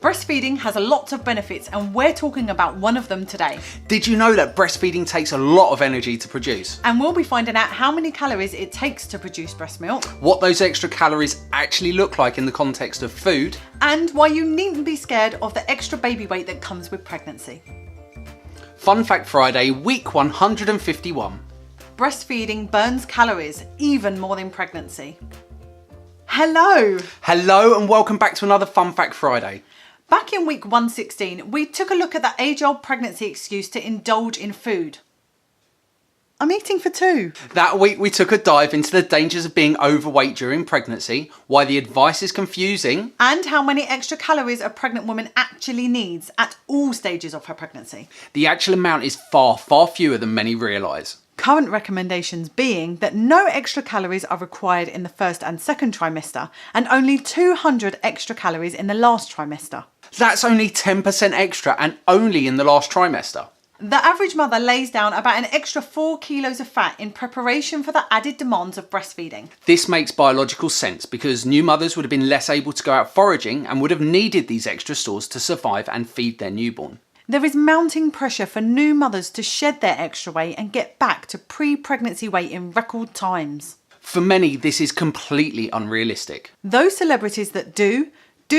Breastfeeding has a lot of benefits and we're talking about one of them today. Did you know that breastfeeding takes a lot of energy to produce? And we'll be finding out how many calories it takes to produce breast milk, what those extra calories actually look like in the context of food, and why you needn't be scared of the extra baby weight that comes with pregnancy. Fun Fact Friday, week 151. Breastfeeding burns calories even more than pregnancy. Hello! Hello and welcome back to another Fun Fact Friday. Back in week 116, we took a look at the age-old pregnancy excuse to indulge in food. I'm eating for two. That week we took a dive into the dangers of being overweight during pregnancy, why the advice is confusing, and how many extra calories a pregnant woman actually needs at all stages of her pregnancy. The actual amount is far, far fewer than many realise. Current recommendations being that no extra calories are required in the first and second trimester and only 200 extra calories in the last trimester. That's only 10% extra and only in the last trimester. The average mother lays down about an extra 4 kilos of fat in preparation for the added demands of breastfeeding. This makes biological sense because new mothers would have been less able to go out foraging and would have needed these extra stores to survive and feed their newborn. There is mounting pressure for new mothers to shed their extra weight and get back to pre-pregnancy weight in record times. For many, this is completely unrealistic. Those celebrities that do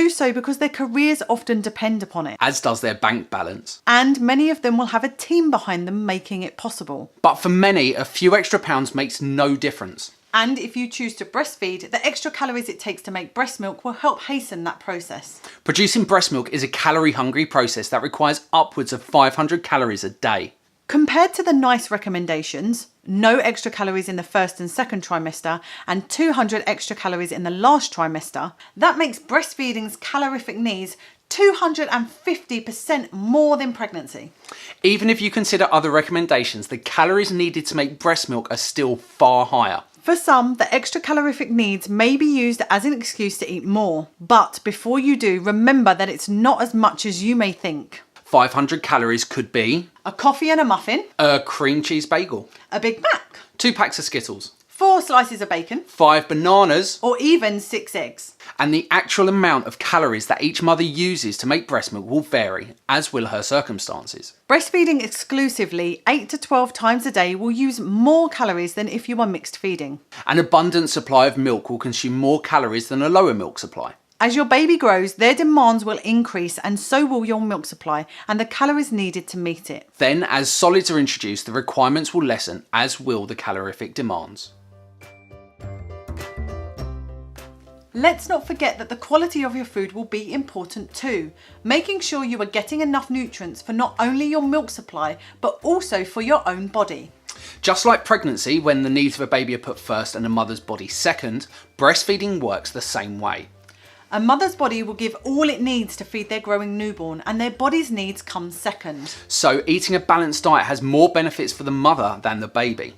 so because their careers often depend upon it. As does their bank balance. And many of them will have a team behind them making it possible. But for many, a few extra pounds makes no difference. And if you choose to breastfeed, the extra calories it takes to make breast milk will help hasten that process. Producing breast milk is a calorie-hungry process that requires upwards of 500 calories a day. Compared to the NICE recommendations, no extra calories in the first and second trimester and 200 extra calories in the last trimester, that makes breastfeeding's calorific needs 250% more than pregnancy. Even if you consider other recommendations, the calories needed to make breast milk are still far higher. For some, the extra calorific needs may be used as an excuse to eat more. But before you do, remember that it's not as much as you may think. 500 calories could be a coffee and a muffin, a cream cheese bagel, a Big Mac, 2 packs of Skittles, 4 slices of bacon, 5 bananas, or even 6 eggs. And the actual amount of calories that each mother uses to make breast milk will vary, as will her circumstances. Breastfeeding exclusively 8 to 12 times a day will use more calories than if you are mixed feeding. An abundant supply of milk will consume more calories than a lower milk supply. As your baby grows, their demands will increase and so will your milk supply and the calories needed to meet it. Then, as solids are introduced, the requirements will lessen, as will the calorific demands. Let's not forget that the quality of your food will be important too, making sure you are getting enough nutrients for not only your milk supply, but also for your own body. Just like pregnancy, when the needs of a baby are put first and a mother's body second, breastfeeding works the same way. A mother's body will give all it needs to feed their growing newborn, and their body's needs come second. So eating a balanced diet has more benefits for the mother than the baby.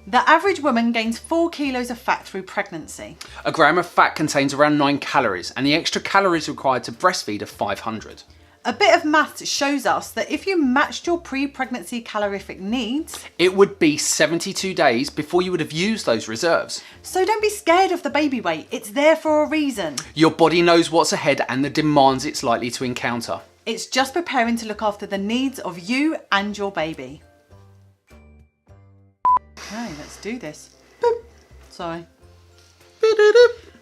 The average woman gains 4 kilos of fat through pregnancy. A gram of fat contains around 9 calories, and the extra calories required to breastfeed are 500. A bit of maths shows us that if you matched your pre-pregnancy calorific needs, it would be 72 days before you would have used those reserves. So don't be scared of the baby weight, it's there for a reason. Your body knows what's ahead and the demands it's likely to encounter. It's just preparing to look after the needs of you and your baby. Okay, let's do this. Boop. Sorry.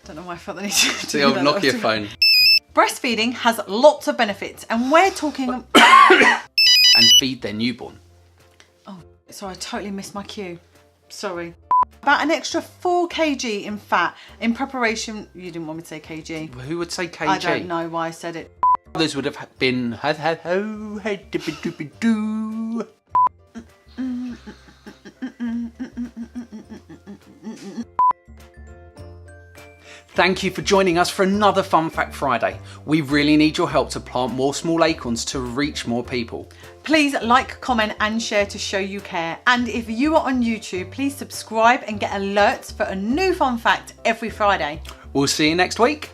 Don't know why I felt the need to It's the old Nokia phone. Breastfeeding has lots of benefits and we're talking... and feed their newborn. Oh, sorry, I totally missed my cue. Sorry. About an extra 4 kg in fat in preparation... You didn't want me to say kg. Who would say kg? I don't know why I said it. Others would have been... Thank you for joining us for another Fun Fact Friday. We really need your help to plant more small acorns to reach more people. Please like, comment and share to show you care. And if you are on YouTube, please subscribe and get alerts for a new fun fact every Friday. We'll see you next week.